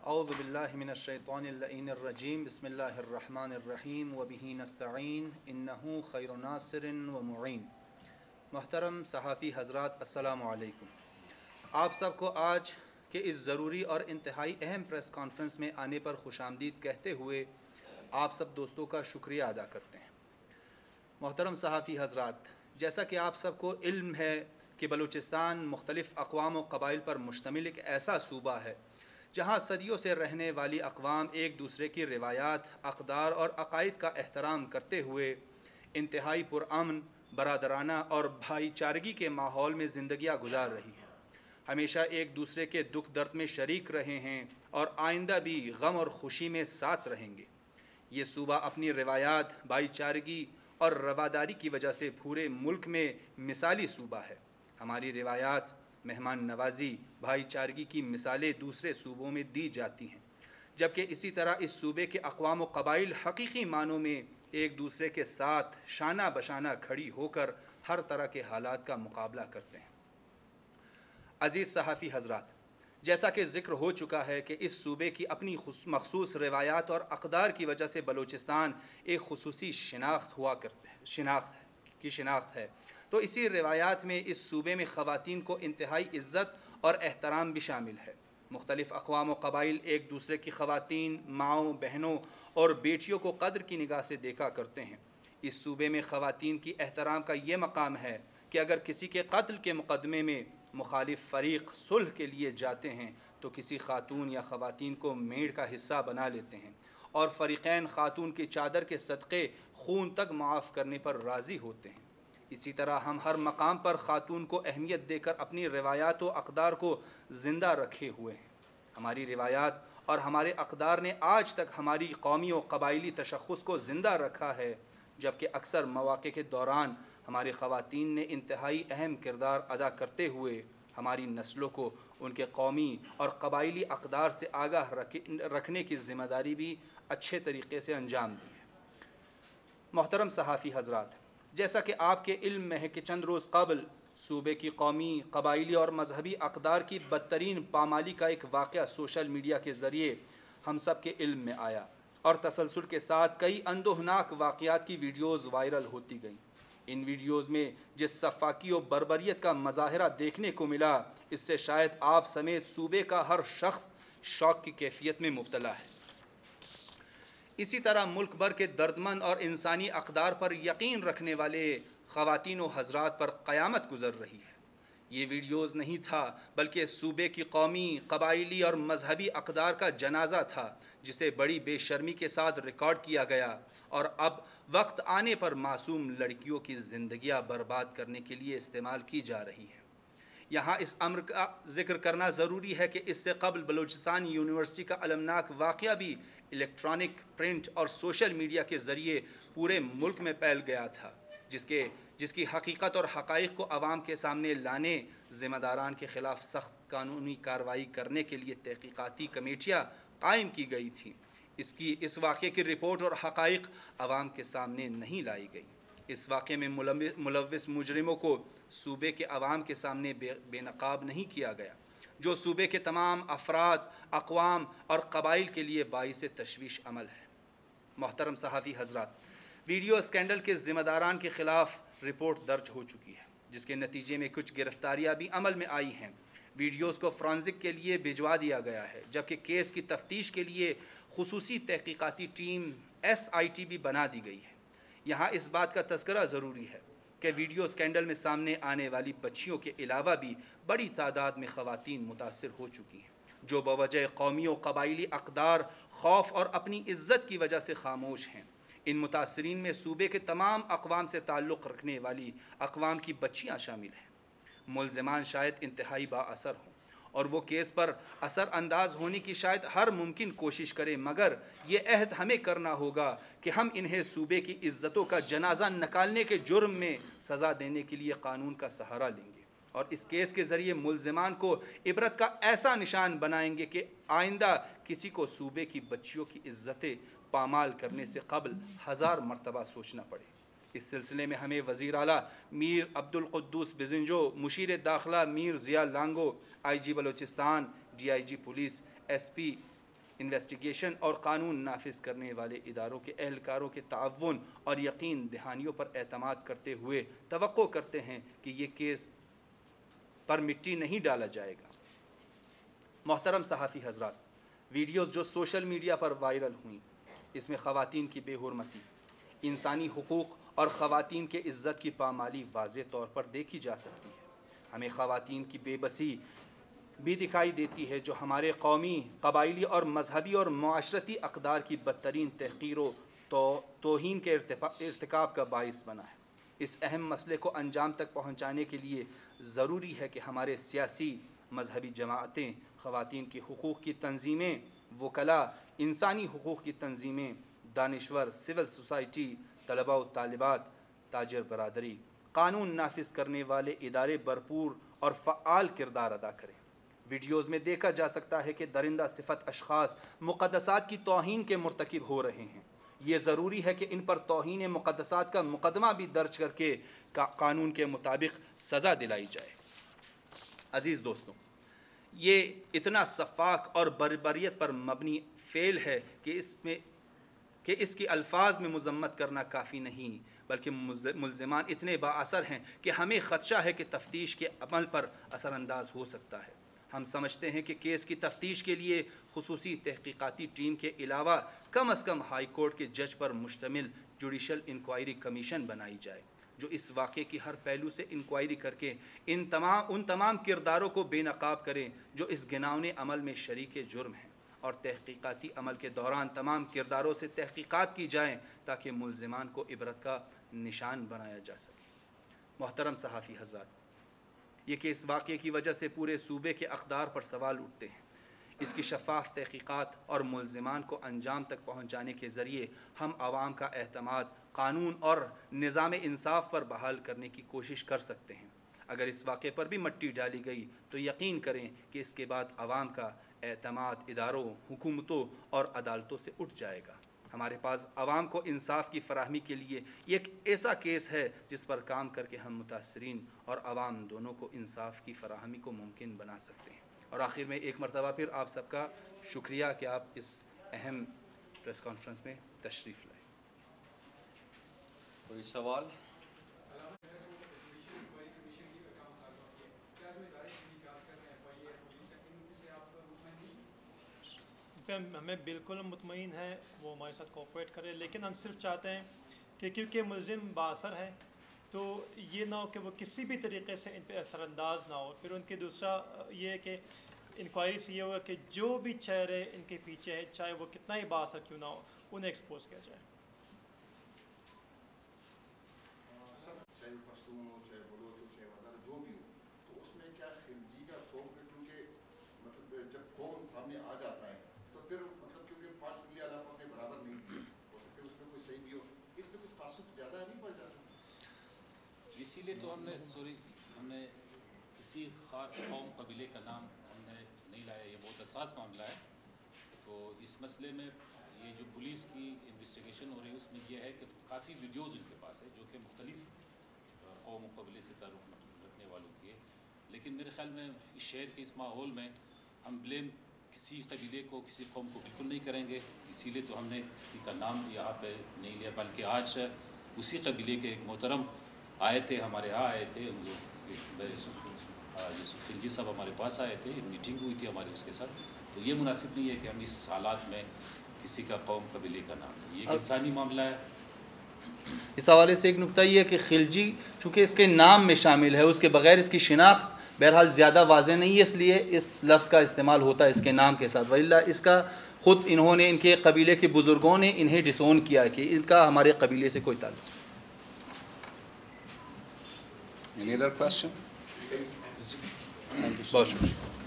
اعوذ باللہ من الشیطان اللعین الرجیم بسم اللہ الرحمن الرحیم وبہ نستعین انہ خیر ناصر و معین۔ محترم صحافی حضرات، السلام علیکم۔ آپ سب کو آج کے اس ضروری اور انتہائی اہم پریس کانفرنس میں آنے پر خوش آمدید کہتے ہوئے آپ سب دوستوں کا شکریہ ادا کرتے ہیں۔ محترم صحافی حضرات، جیسا کہ آپ سب کو علم ہے کہ بلوچستان مختلف اقوام و قبائل پر مشتمل ایک ایسا صوبہ ہے جہاں صدیوں سے رہنے والی اقوام ایک دوسرے کی روایات، اقدار اور عقائد کا احترام کرتے ہوئے انتہائی پرامن، برادرانہ اور بھائی چارگی کے ماحول میں زندگیاں گزار رہی ہیں۔ ہمیشہ ایک دوسرے کے دکھ درد میں شریک رہے ہیں اور آئندہ بھی غم اور خوشی میں ساتھ رہیں گے۔ یہ صوبہ اپنی روایات، بھائی چارگی اور رواداری کی وجہ سے پورے ملک میں مثالی صوبہ ہے۔ ہماری روایات، مہمان نوازی، بھائی چارگی کی مثالیں دوسرے صوبوں میں دی جاتی ہیں، جبکہ اسی طرح اس صوبے کے اقوام و قبائل حقیقی معنوں میں ایک دوسرے کے ساتھ شانہ بشانہ کھڑی ہو کر ہر طرح کے حالات کا مقابلہ کرتے ہیں۔ عزیز صحافی حضرات، جیسا کہ ذکر ہو چکا ہے کہ اس صوبے کی اپنی مخصوص روایات اور اقدار کی وجہ سے بلوچستان ایک خصوصی شناخت ہے، تو اسی روایات میں اس صوبے میں خواتین کو انتہائی عزت اور احترام بھی شامل ہے۔ مختلف اقوام و قبائل ایک دوسرے کی خواتین، ماؤں، بہنوں اور بیٹیوں کو قدر کی نگاہ سے دیکھا کرتے ہیں۔ اس صوبے میں خواتین کی احترام کا یہ مقام ہے کہ اگر کسی کے قتل کے مقدمے میں مخالف فریق صلح کے لیے جاتے ہیں تو کسی خاتون یا خواتین کو میڑ کا حصہ بنا لیتے ہیں اور فریقین خاتون کی چادر کے صدقے خون تک معاف کرنے پر راضی ہوتے ہیں۔ اسی طرح ہم ہر مقام پر خاتون کو اہمیت دے کر اپنی روایات و اقدار کو زندہ رکھے ہوئے ہیں۔ ہماری روایات اور ہمارے اقدار نے آج تک ہماری قومی و قبائلی تشخص کو زندہ رکھا ہے، جبکہ اکثر مواقع کے دوران ہماری خواتین نے انتہائی اہم کردار ادا کرتے ہوئے ہماری نسلوں کو ان کے قومی اور قبائلی اقدار سے آگاہ رکھنے کی ذمہ داری بھی اچھے طریقے سے انجام دی ہے۔ محترم صحافی حضرات، جیسا کہ آپ کے علم میں ہے کہ چند روز قبل صوبے کی قومی، قبائلی اور مذہبی اقدار کی بدترین پامالی کا ایک واقعہ سوشل میڈیا کے ذریعے ہم سب کے علم میں آیا اور تسلسل کے ساتھ کئی اندوہناک واقعات کی ویڈیوز وائرل ہوتی گئیں۔ ان ویڈیوز میں جس سفاکی و بربریت کا مظاہرہ دیکھنے کو ملا، اس سے شاید آپ سمیت صوبے کا ہر شخص شوق کی کیفیت میں مبتلا ہے۔ اسی طرح ملک بھر کے دردمند اور انسانی اقدار پر یقین رکھنے والے خواتین و حضرات پر قیامت گزر رہی ہے۔ یہ ویڈیوز نہیں تھا بلکہ صوبے کی قومی، قبائلی اور مذہبی اقدار کا جنازہ تھا، جسے بڑی بے شرمی کے ساتھ ریکارڈ کیا گیا اور اب وقت آنے پر معصوم لڑکیوں کی زندگیاں برباد کرنے کے لیے استعمال کی جا رہی ہے۔ یہاں اس امر کا ذکر کرنا ضروری ہے کہ اس سے قبل بلوچستان یونیورسٹی کا المناک واقعہ بھی الیکٹرانک، پرنٹ اور سوشل میڈیا کے ذریعے پورے ملک میں پھیل گیا تھا، جس کی حقیقت اور حقائق کو عوام کے سامنے لانے، ذمہ داران کے خلاف سخت قانونی کارروائی کرنے کے لیے تحقیقاتی کمیٹیاں قائم کی گئی تھیں۔ اس واقعے کی رپورٹ اور حقائق عوام کے سامنے نہیں لائی گئی۔ اس واقعے میں ملوث مجرموں کو صوبے کے عوام کے سامنے بے نقاب نہیں کیا گیا، جو صوبے کے تمام افراد، اقوام اور قبائل کے لیے باعث تشویش عمل ہے۔ محترم صحافی حضرات، ویڈیو اسکینڈل کے ذمہ داران کے خلاف رپورٹ درج ہو چکی ہے، جس کے نتیجے میں کچھ گرفتاریاں بھی عمل میں آئی ہیں۔ ویڈیوز کو فرانزک کے لیے بھجوا دیا گیا ہے، جبکہ کیس کی تفتیش کے لیے خصوصی تحقیقاتی ٹیم SIT بھی بنا دی گئی ہے۔ یہاں اس بات کا تذکرہ ضروری ہے کہ ویڈیو اسکینڈل میں سامنے آنے والی بچیوں کے علاوہ بھی بڑی تعداد میں خواتین متاثر ہو چکی ہیں، جو بوجہ قومی و قبائلی اقدار، خوف اور اپنی عزت کی وجہ سے خاموش ہیں۔ ان متاثرین میں صوبے کے تمام اقوام سے تعلق رکھنے والی اقوام کی بچیاں شامل ہیں۔ ملزمان شاید انتہائی با اثر ہوں اور وہ کیس پر اثر انداز ہونے کی شاید ہر ممکن کوشش کریں، مگر یہ عہد ہمیں کرنا ہوگا کہ ہم انہیں صوبے کی عزتوں کا جنازہ نکالنے کے جرم میں سزا دینے کے لیے قانون کا سہارا لیں گے اور اس کیس کے ذریعے ملزمان کو عبرت کا ایسا نشان بنائیں گے کہ آئندہ کسی کو صوبے کی بچیوں کی عزتیں پامال کرنے سے قبل 1000 مرتبہ سوچنا پڑے۔ اس سلسلے میں ہمیں وزیر اعلیٰ میر عبدالقدوس بزنجو، مشیر داخلہ میر Zia Lango, IG Balochistan, DIG police, SP investigation اور قانون نافذ کرنے والے اداروں کے اہلکاروں کے تعاون اور یقین دہانیوں پر اعتماد کرتے ہوئے توقع کرتے ہیں کہ یہ کیس پر مٹی نہیں ڈالا جائے گا۔ محترم صحافی حضرات، ویڈیوز جو سوشل میڈیا پر وائرل ہوئیں، اس میں خواتین کی بے حرمتی، انسانی حقوق اور خواتین کے عزت کی پامالی واضح طور پر دیکھی جا سکتی ہے۔ ہمیں خواتین کی بے بسی بھی دکھائی دیتی ہے جو ہمارے قومی، قبائلی اور مذہبی اور معاشرتی اقدار کی بدترین تحقیر و توہین کے ارتکاب کا باعث بنا ہے۔ اس اہم مسئلے کو انجام تک پہنچانے کے لیے ضروری ہے کہ ہمارے سیاسی، مذہبی جماعتیں، خواتین کے حقوق کی تنظیمیں، وکلاء، انسانی حقوق کی تنظیمیں، دانشور، سول سوسائٹی، طلباء و طالبات، تاجر برادری، قانون نافذ کرنے والے ادارے بھرپور اور فعال کردار ادا کریں۔ ویڈیوز میں دیکھا جا سکتا ہے کہ درندہ صفت اشخاص مقدسات کی توہین کے مرتکب ہو رہے ہیں۔ یہ ضروری ہے کہ ان پر توہین مقدسات کا مقدمہ بھی درج کر کے قانون کے مطابق سزا دلائی جائے۔ عزیز دوستوں، یہ اتنا شفاف اور بربریت پر مبنی فعل ہے کہ اس کی الفاظ میں مذمت کرنا کافی نہیں، بلکہ ملزمان اتنے بااثر ہیں کہ ہمیں خدشہ ہے کہ تفتیش کے عمل پر اثر انداز ہو سکتا ہے۔ ہم سمجھتے ہیں کہ کیس کی تفتیش کے لیے خصوصی تحقیقاتی ٹیم کے علاوہ کم از کم ہائی کورٹ کے جج پر مشتمل جوڈیشل انکوائری کمیشن بنائی جائے، جو اس واقعے کی ہر پہلو سے انکوائری کر کے ان تمام کرداروں کو بے نقاب کریں جو اس گھناؤنے عمل میں شریک جرم ہیں، اور تحقیقاتی عمل کے دوران تمام کرداروں سے تحقیقات کی جائیں تاکہ ملزمان کو عبرت کا نشان بنایا جا سکے۔ محترم صحافی حضرات، یہ کہ اس واقعے کی وجہ سے پورے صوبے کے اقدار پر سوال اٹھتے ہیں۔ اس کی شفاف تحقیقات اور ملزمان کو انجام تک پہنچانے کے ذریعے ہم عوام کا اعتماد قانون اور نظام انصاف پر بحال کرنے کی کوشش کر سکتے ہیں۔ اگر اس واقعے پر بھی مٹی ڈالی گئی تو یقین کریں کہ اس کے بعد عوام کا اعتماد اداروں، حکومتوں اور عدالتوں سے اٹھ جائے گا۔ ہمارے پاس عوام کو انصاف کی فراہمی کے لیے یہ ایک ایسا کیس ہے جس پر کام کر کے ہم متاثرین اور عوام دونوں کو انصاف کی فراہمی کو ممکن بنا سکتے ہیں۔ اور آخر میں ایک مرتبہ پھر آپ سب کا شکریہ کہ آپ اس اہم پریس کانفرنس میں تشریف لائے۔ کوئی سوال؟ ہمیں بالکل مطمئن ہے وہ ہمارے ساتھ کوآپریٹ کرے، لیکن ہم صرف چاہتے ہیں کہ کیونکہ ملزم بااثر ہے تو یہ نہ ہو کہ وہ کسی بھی طریقے سے ان پہ اثر انداز نہ ہو۔ پھر ان کے دوسرا یہ ہے کہ انکوائری سے یہ ہوا کہ جو بھی چہرے ان کے پیچھے ہیں، چاہے وہ کتنا ہی بااثر کیوں نہ ہو، انہیں ایکسپوز کیا جائے۔ چاہے پشتون ہو، چاہے بلوچ ہو، چاہے وغیرہ جو بھی ہو، تو اس میں کیا خلجی کا خوف ہے؟ کیونکہ مطلب جب قوم سامنے آ جاتا ہے تو پھر مطلب کیونکہ 5 ولی اعلیٰ کو اپنے برابر نہیں دیے، ہو سکتا ہے اس میں کوئی صحیح بھی ہو، اس میں کوئی تعصب زیادہ نہیں بڑھ جاتا؟ اسی لیے تو ہم نے کسی خاص قوم قبیلے کا نام ہم نے نہیں لایا، یہ بہت حساس معاملہ ہے۔ تو اس مسئلے میں یہ جو پولیس کی انویسٹیگیشن ہو رہی ہے اس میں یہ ہے کہ کافی ویڈیوز ان کے پاس ہے جو کہ مختلف قوم و قبیلے سے تعلق رکھنے والوں کی ہے، لیکن میرے خیال میں اس شہر کے اس ماحول میں ہم بلیم کسی قبیلے کو، کسی قوم کو بالکل نہیں کریں گے۔ اسی لیے تو ہم نے کسی کا نام یہاں پہ نہیں لیا، بلکہ آج اسی قبیلے کے ایک محترم آئے تھے، ہمارے یہاں آئے تھے، یوسف خلجی صاحب ہمارے پاس آئے تھے، میٹنگ ہوئی تھی ہماری اس کے ساتھ۔ تو یہ مناسب نہیں ہے کہ ہم اس حالات میں کسی کا قوم قبیلے کا نام لیں، یہ ایک انسانی معاملہ ہے۔ اس حوالے سے ایک نکتہ یہ ہے کہ خلجی چونکہ اس کے نام میں شامل ہے، اس کے بغیر اس کی شناخت بہرحال زیادہ واضح نہیں ہے، اس لیے اس لفظ کا استعمال ہوتا ہے اس کے نام کے ساتھ، وَإِلَّا اس کا خود انہوں نے، ان کے قبیلے کے بزرگوں نے انہیں ڈسون کیا کہ ان کا ہمارے قبیلے سے کوئی تعلق۔ Any other question? بہت شکریہ۔